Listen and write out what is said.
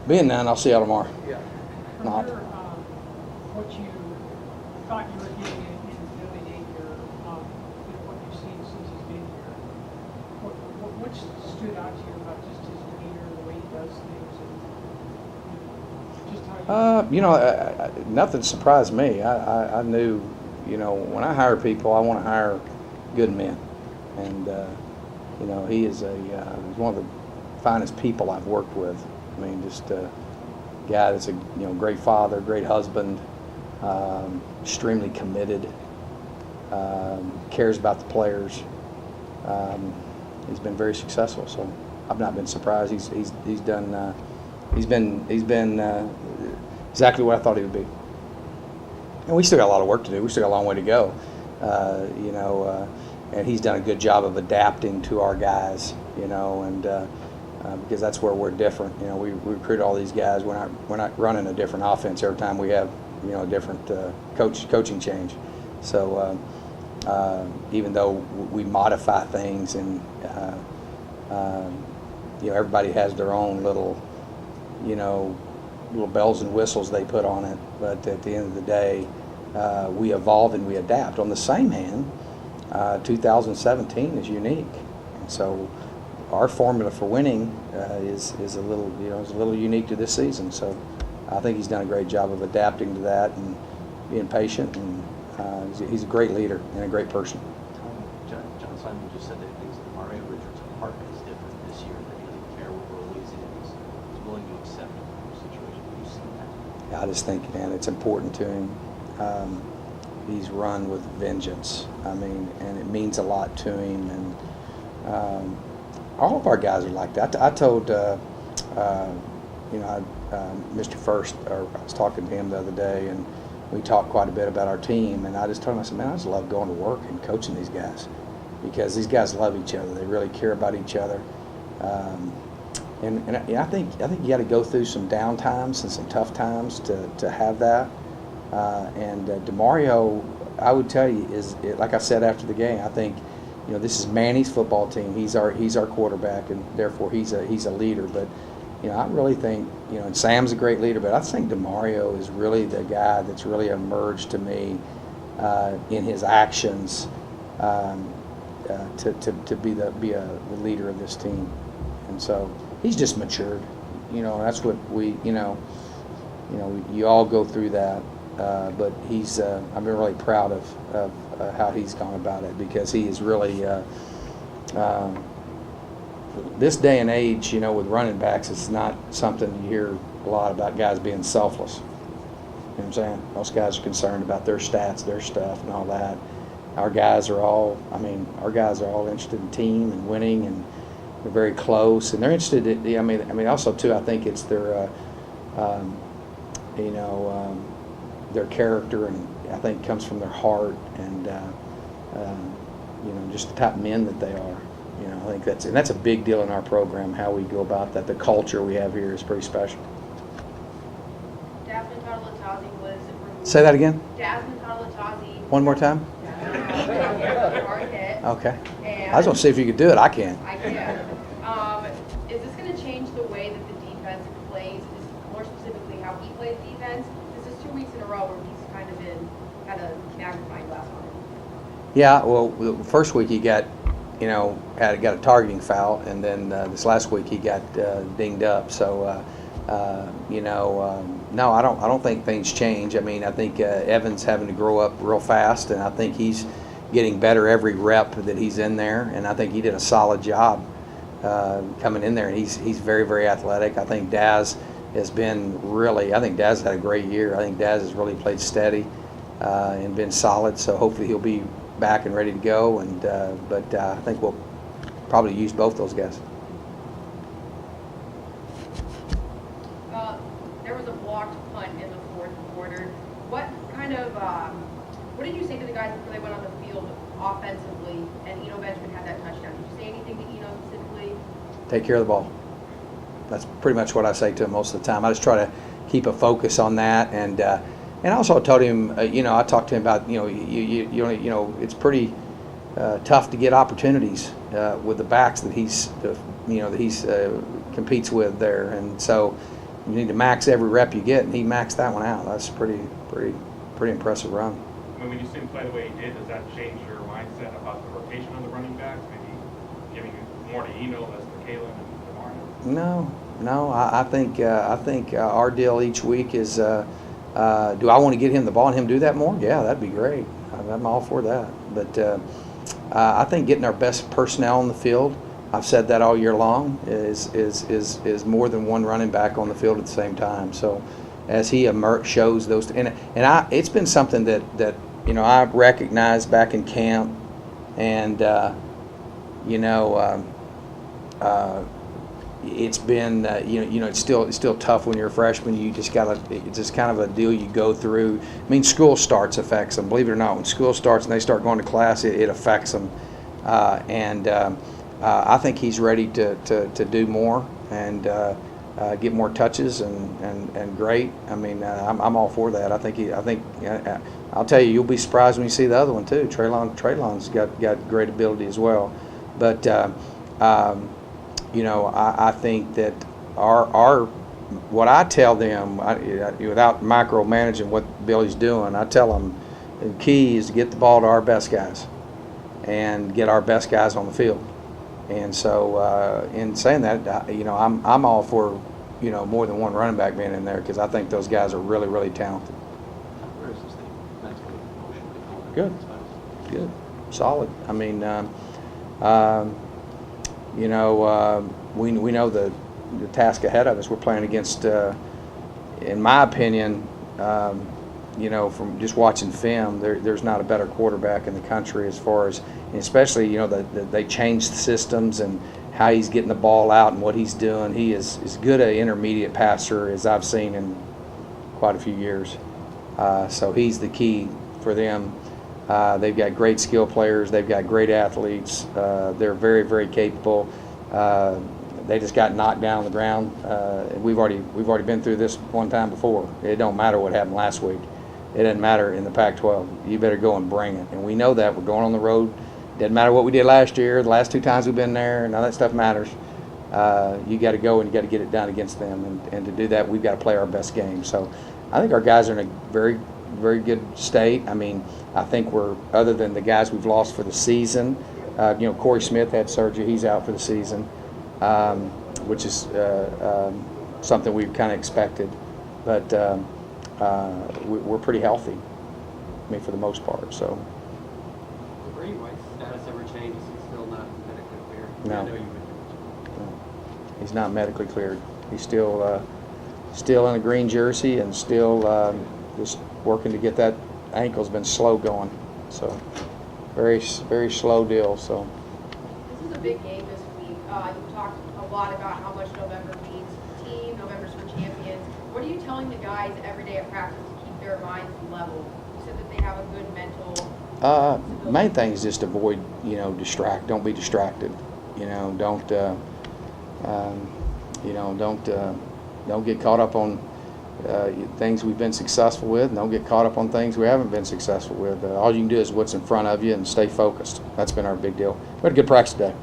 Being none, I'll see y'all tomorrow. Yeah. Not. What you thought you were getting in Billy Napier, what you've seen since he's been here, what stood out to you about just his demeanor, the way he does things, and just how you... Nothing surprised me. I knew, when I hire people, I want to hire good men. And, he is he's one of the finest people I've worked with. I mean, just a guy that's a great father, great husband, extremely committed, cares about the players. He's been very successful, so I've not been surprised. He's done he's been exactly what I thought he would be. And we still got a lot of work to do. We still got a long way to go, and he's done a good job of adapting to our guys, and. Because that's where we're different. We recruit all these guys. We're not running a different offense every time we have a different coaching change. So even though we modify things and everybody has their own little bells and whistles they put on it, but at the end of the day, we evolve and we adapt. On the same hand, 2017 is unique, and so. Our formula for winning is a little unique to this season. So I think he's done a great job of adapting to that and being patient. And he's a great leader and a great person. John Simon just said that Demario Richard's heart is different this year. That he doesn't care what we're losing. He's willing to accept the situation. You've seen that. Yeah, I just think, man, it's important to him. He's run with vengeance. I mean, and it means a lot to him. And all of our guys are like that. I told, Mr. First, or I was talking to him the other day, and we talked quite a bit about our team, and I just told him, I said, man, I just love going to work and coaching these guys because these guys love each other. They really care about each other. I think you got to go through some down times and some tough times to have that. Demario, I would tell you, like I said after the game, I think, this is Manny's football team. He's our quarterback, and therefore he's a leader. But I really think and Sam's a great leader. But I think Demario is really the guy that's really emerged to me in his actions to be the leader of this team. And so he's just matured. That's what you all go through that. But I've been really proud of how he's gone about it, because he is really this day and age, with running backs, it's not something you hear a lot about guys being selfless. You know what I'm saying? Most guys are concerned about their stats, their stuff, and all that. Our guys are all interested in team and winning, and they're very close, and they're interested in, also too, I think it's their their character, and I think comes from their heart, and just the type of men that they are. I think that's a big deal in our program, how we go about that. The culture we have here is pretty special. Desmond Talatazzi was removed. Say that again. Desmond Talatazzi. One more time. Hit. Okay. I was going to see if you could do it. I can. I can. Is this going to change the way that the defense plays? More specifically, how he plays defense? This is 2 weeks in a row where he's kind of been magnifying glass on him. Yeah. Well, the first week he got got a targeting foul, and then this last week he got dinged up. So, no, I don't think things change. I think Evan's having to grow up real fast, and I think he's getting better every rep that he's in there. And I think he did a solid job coming in there, and he's very, very athletic. I think Daz has been really. I think Daz had a great year. I think Daz has really played steady and been solid. So hopefully he'll be back and ready to go, and but I think we'll probably use both those guys. There was a blocked punt in the fourth quarter. What did you say to the guys before they went on the field offensively, and Benjamin had that touchdown? Did you say anything to specifically? Take care of the ball. That's pretty much what I say to him most of the time. I just try to keep a focus on that, and I also told him, I talked to him about, it's pretty tough to get opportunities with the backs that he's competes with there, and so, You need to max every rep you get, and he maxed that one out. That's pretty impressive run. I mean, when you see him play the way he did, does that change your mindset about the rotation on the running backs? Maybe giving more to Eno, less to Kalen and Demario? No. I think our deal each week is, do I want to get him the ball and him do that more? Yeah, that'd be great. I'm all for that. But I think getting our best personnel on the field, I've said that all year long, is more than one running back on the field at the same time. So as he shows those, it's been something that I recognized back in camp, and it's been it's still tough when you're a freshman. You just it's just kind of a deal you go through. I mean, school starts affects them. Believe it or not, when school starts and they start going to class, it affects them. I think he's ready to do more and get more touches and great. I mean, I'm all for that. I think I'll tell you, you'll be surprised when you see the other one too. Traylon's got great ability as well, but. I think that what I tell them, without micromanaging what Billy's doing, I tell them the key is to get the ball to our best guys and get our best guys on the field. And so, in saying that, I'm all for more than one running back being in there, because I think those guys are really, really talented. Where is this thing mentally, emotionally going? Good, solid. I mean, we know the task ahead of us. We're playing against, in my opinion, from just watching film, there's not a better quarterback in the country as far as, especially, they changed the systems and how he's getting the ball out and what he's doing. He is as good an intermediate passer as I've seen in quite a few years. So he's the key for them. They've got great skill players. They've got great athletes. They're very, very capable. They just got knocked down on the ground. We've already been through this one time before. It don't matter what happened last week. It doesn't matter in the Pac-12. You better go and bring it. And we know that. We're going on the road. Doesn't matter what we did last year. The last 2 times we've been there, and all that stuff matters. You got to go and you got to get it done against them. And to do that, we've got to play our best game. So I think our guys are in a very, very good state. I mean, I think we're, other than the guys we've lost for the season, Corey Smith had surgery. He's out for the season, which is something we kind of expected. But we're pretty healthy, I mean, for the most part. So. The Greenway's status ever changes? He's still not medically cleared? No. I know you would. No. He's not medically cleared. He's still in a green jersey and still just working to get that ankle's been slow going. So very, very slow deal. So This is a big game this week. You talked a lot about how much November means to the team. November's for champions. What are you telling the guys every day at practice to keep their minds level? You said that they have a good mental. Main thing is just avoid, don't be distracted. Don't get caught up on things we've been successful with. Don't get caught up on things we haven't been successful with. All you can do is what's in front of you and stay focused. That's been our big deal. We had a good practice today.